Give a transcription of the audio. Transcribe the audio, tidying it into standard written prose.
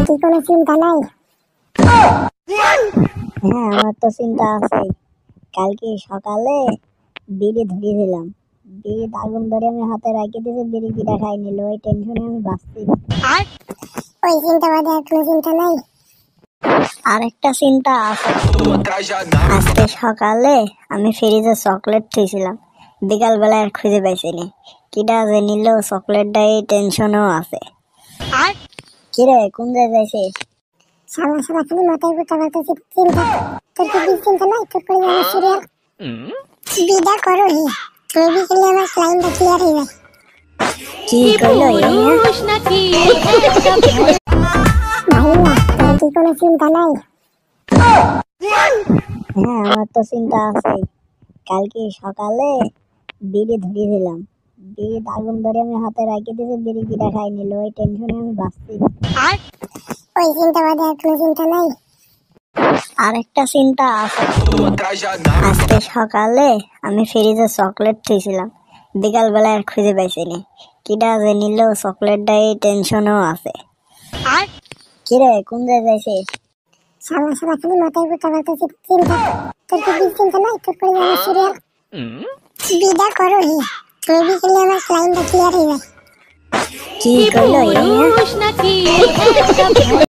কি কোনো চিন্তা নাই? হ্যাঁ, আমার তো চিন্তা আছে। কালকে সকালে বিড়ি ধরিয়েছিলাম, বিড়ি আগুন ধরে আমি হাতে রাখি দিয়েছি, বিড়ি কিটা খাই নিল, ওই টেনশনে আমি বাঁচছি। ওই চিন্তা বাদে আর কোনো চিন্তা নাই? আরেকটা চিন্তা আছে। আজকে সকালে আমি ফ্রিজে চকলেট থুইছিলাম, বিকাল বেলা আর খুঁজে পাইছিনি, কিটা যে নিল চকলেটটা, এই টেনশনও আছে। কিরে কোন জায়গায় যাইছিস? সারা সারা খালি মাথায় ঘুরতে পারতেছি চিন্তা। তোর কি বিষ চিন্তা নাই? তোর করে যাবে সিরিয়াল বিদা করো হে, তুমি বি খেলে আমার ক্লাইন্টটা ক্লিয়ার হয়ে যায়। কি কইলো ভাইয়া তোর কি কোনো চিন্তা নাই? হ্যাঁ, আমার তো চিন্তা আছে। কালকে সকালে বিড়ি ধরিয়েছিলাম, বিড়ি আগুন ধরে আমি হাতে রাখি দিয়েছি, বিড়ি কিটা খাই নিল, ওই টেনশনে আমি বাঁচছি। ওই চিন্তা বাদে আর কোনো চিন্তা নাই? আরেকটা চিন্তা আছে। আজকে সকালে আমি ফ্রিজে চকলেট থুইছিলাম, বিকাল বেলা আর খুঁজে পাইছিনি, কিটা যে নিল চকলেটটা, এই টেনশনও আছে। কিরে কোন জায়গায় যাইছিস? সারা সারা খালি মাথায় ঘুরতে পারতেছি চিন্তা। তোর কি বিষ চিন্তা নাই? তোর করে যাবে সিরিয়াল বিদা করো হে, তুমি বি খেলে আমার ক্লাইন্টটা ক্লিয়ার হয়ে যায়। কি কইলো